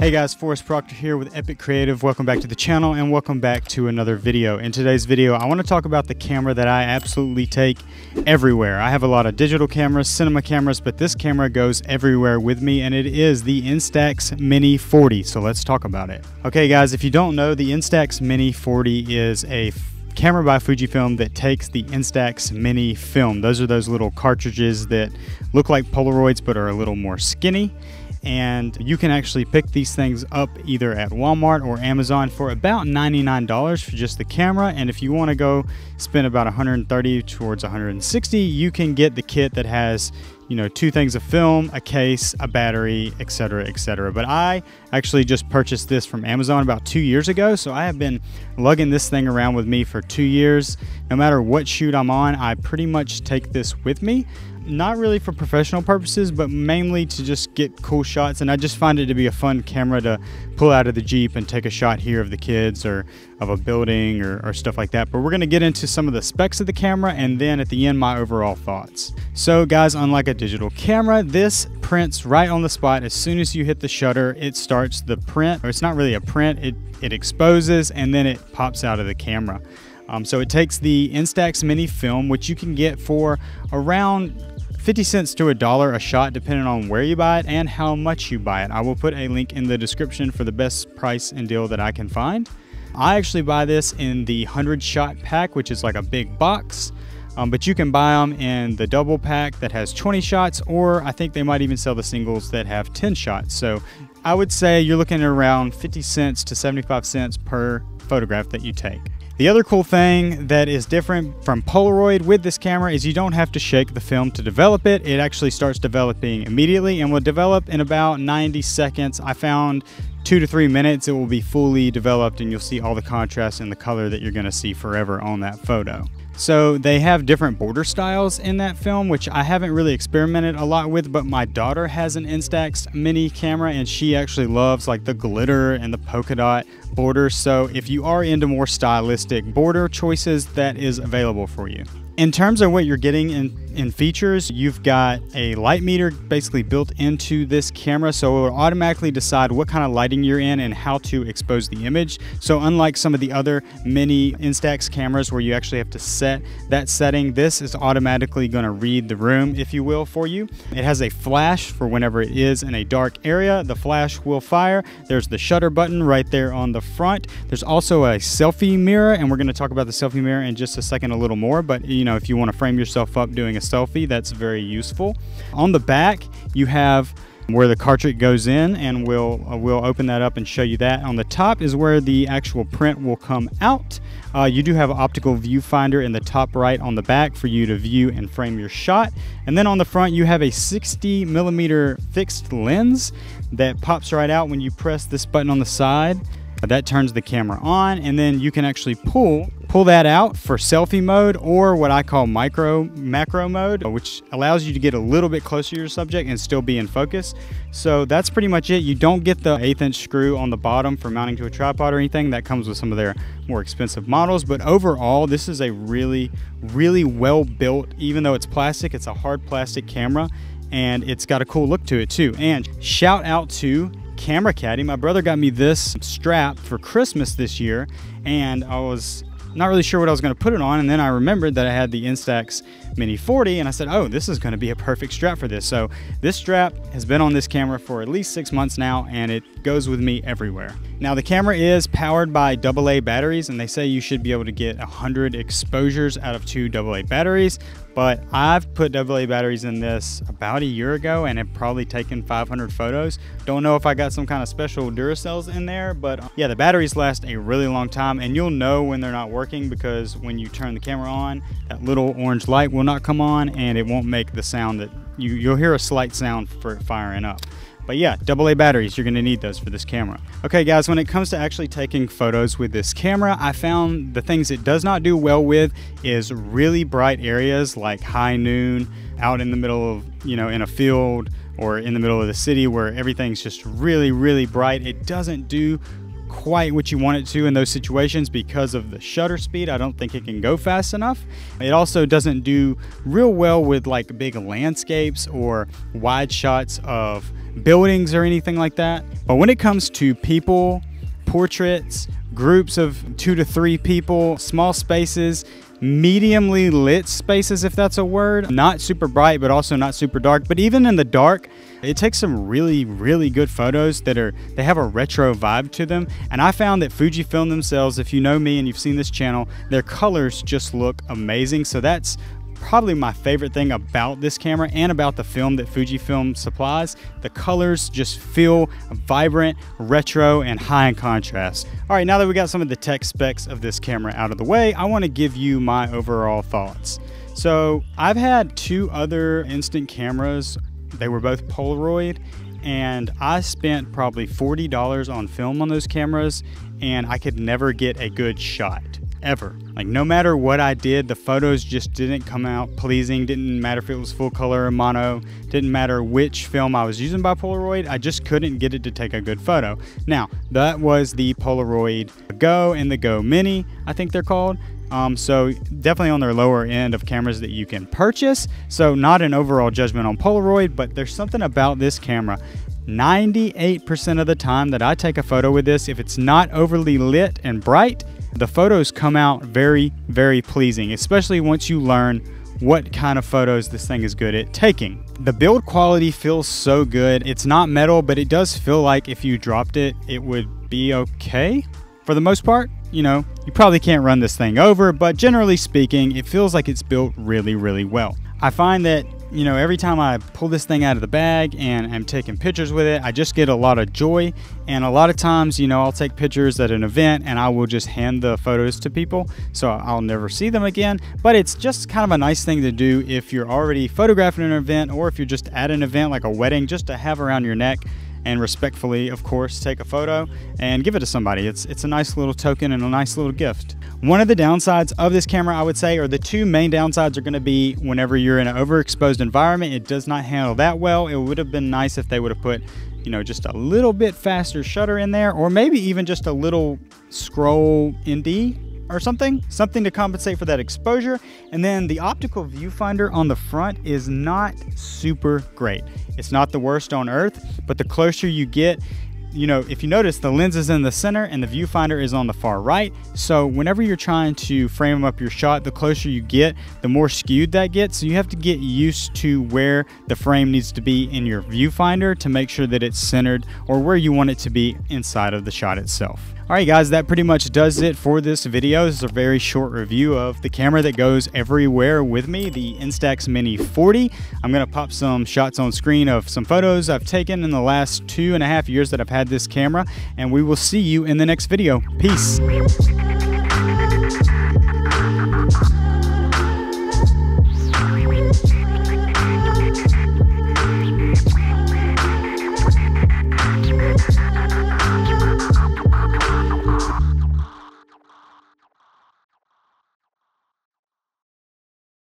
Hey guys, Forrest Proctor here with Epic Creative. Welcome back to the channel and welcome back to another video. In today's video, I want to talk about the camera that I absolutely take everywhere. I have a lot of digital cameras, cinema cameras, but this camera goes everywhere with me, and it is the Instax Mini 40. So let's talk about it. Okay guys, if you don't know, the Instax Mini 40 is a camera by FUJIFILM that takes the Instax Mini film. Those are those little cartridges that look like Polaroids but are a little more skinny. And you can actually pick these things up either at Walmart or Amazon for about $99 for just the camera. And if you want to go spend about $130 towards $160, you can get the kit that has, you know, 2 things of film, a case, a battery, etc., etc. But I actually just purchased this from Amazon about 2 years ago, so I have been lugging this thing around with me for 2 years. No matter what shoot I'm on, I pretty much take this with me. Not really for professional purposes, but mainly to just get cool shots, and I just find it to be a fun camera to pull out of the Jeep and take a shot here of the kids or of a building or stuff like that. But we're going to get into some of the specs of the camera and then at the end my overall thoughts. So guys, unlike a digital camera, this prints right on the spot. As soon as you hit the shutter, it starts the print, or it's not really a print, it exposes and then it pops out of the camera. So it takes the Instax Mini film, which you can get for around 50 cents to $1 a shot depending on where you buy it and how much you buy it. I will put a link in the description for the best price and deal that I can find. I actually buy this in the 100 shot pack, which is like a big box, but you can buy them in the double pack that has 20 shots, or I think they might even sell the singles that have 10 shots. So I would say you're looking at around 50 cents to 75 cents per photograph that you take. The other cool thing that is different from Polaroid with this camera is you don't have to shake the film to develop it. It actually starts developing immediately and will develop in about 90 seconds. I found 2 to 3 minutes it will be fully developed, and you'll see all the contrast and the color that you're going to see forever on that photo. So they have different border styles in that film, which I haven't really experimented a lot with, but my daughter has an Instax Mini camera and she actually loves like the glitter and the polka dot borders. So if you are into more stylistic border choices, that is available for you. In terms of what you're getting in features, you've got a light meter basically built into this camera, so it will automatically decide what kind of lighting you're in and how to expose the image. So unlike some of the other mini Instax cameras where you actually have to set that setting, this is automatically going to read the room, if you will, for you. It has a flash for whenever it is in a dark area. The flash will fire. There's the shutter button right there on the front. There's also a selfie mirror, and we're going to talk about the selfie mirror in just a second a little more, but you know, if you want to frame yourself up doing a selfie, that's very useful. On the back, you have where the cartridge goes in, and we'll open that up and show you that. On the top is where the actual print will come out. You do have an optical viewfinder in the top right on the back for you to view and frame your shot. And then on the front, you have a 60mm fixed lens that pops right out when you press this button on the side. That turns the camera on, and then you can actually pull that out for selfie mode, or what I call macro mode, which allows you to get a little bit closer to your subject and still be in focus. So that's pretty much it. You don't get the 1/8" screw on the bottom for mounting to a tripod or anything. That comes with some of their more expensive models, but overall this is a really well built, even though it's plastic, it's a hard plastic camera, and it's got a cool look to it too. And shout out to Camera Caddy. My brother got me this strap for Christmas this year, and I was not really sure what I was going to put it on, and then I remembered that I had the Instax Mini 40, and I said, oh, this is going to be a perfect strap for this. So this strap has been on this camera for at least 6 months now, and it goes with me everywhere. Now the camera is powered by AA batteries, and they say you should be able to get 100 exposures out of 2 AA batteries, but I've put AA batteries in this about a year ago and have probably taken 500 photos. Don't know if I got some kind of special Duracells in there, but yeah, the batteries last a really long time, and you'll know when they're not working because when you turn the camera on, that little orange light will not come on and it won't make the sound that you'll hear a slight sound for it firing up. But yeah, AA batteries, you're going to need those for this camera. Okay guys, when it comes to actually taking photos with this camera, I found the things it does not do well with is really bright areas like high noon, out in the middle of, you know, in a field or in the middle of the city where everything's just really bright. It doesn't do quite what you want it to in those situations because of the shutter speed. I don't think it can go fast enough. It also doesn't do real well with like big landscapes or wide shots of buildings or anything like that. But when it comes to people, portraits, groups of 2 to 3 people, small spaces, mediumly lit spaces, if that's a word, not super bright but also not super dark, but even in the dark, it takes some really good photos that they have a retro vibe to them. And I found that Fujifilm themselves, if you know me and you've seen this channel, their colors just look amazing. So that's probably my favorite thing about this camera and about the film that Fujifilm supplies. The colors just feel vibrant, retro, and high in contrast. All right, now that we got some of the tech specs of this camera out of the way, I want to give you my overall thoughts. So I've had 2 other instant cameras. They were both Polaroid, and I spent probably $40 on film on those cameras, and I could never get a good shot. Ever. Like, no matter what I did, the photos just didn't come out pleasing. Didn't matter if it was full color or mono, didn't matter which film I was using by Polaroid, I just couldn't get it to take a good photo. Now, that was the Polaroid Go and the Go Mini, I think they're called. So definitely on their lower end of cameras that you can purchase. So not an overall judgment on Polaroid, but there's something about this camera. 98% of the time that I take a photo with this, if it's not overly lit and bright, the photos come out very pleasing, especially once you learn what kind of photos this thing is good at taking. The build quality feels so good. It's not metal, but it does feel like if you dropped it, it would be okay for the most part. You know, you probably can't run this thing over, but generally speaking, it feels like it's built really well. I find that, you know, every time I pull this thing out of the bag and I'm taking pictures with it, I just get a lot of joy. And a lot of times, you know, I'll take pictures at an event and I will just hand the photos to people, so I'll never see them again. But it's just kind of a nice thing to do if you're already photographing an event, or if you're just at an event like a wedding, just to have around your neck and respectfully, of course, take a photo and give it to somebody. It's a nice little token and a nice little gift. One of the downsides of this camera, I would say, or the 2 main downsides, are going to be whenever you're in an overexposed environment, it does not handle that well. It would have been nice if they would have put, you know, just a little bit faster shutter in there, or maybe even just a little scroll ND or something to compensate for that exposure. And then the optical viewfinder on the front is not super great. It's not the worst on earth, but the closer you get, you know, if you notice, the lens is in the center and the viewfinder is on the far right. So whenever you're trying to frame up your shot, the closer you get, the more skewed that gets. So you have to get used to where the frame needs to be in your viewfinder to make sure that it's centered, or where you want it to be inside of the shot itself. All right, guys, that pretty much does it for this video. This is a very short review of the camera that goes everywhere with me, the Instax Mini 40. I'm gonna pop some shots on screen of some photos I've taken in the last 2.5 years that I've had this camera, and we will see you in the next video. Peace.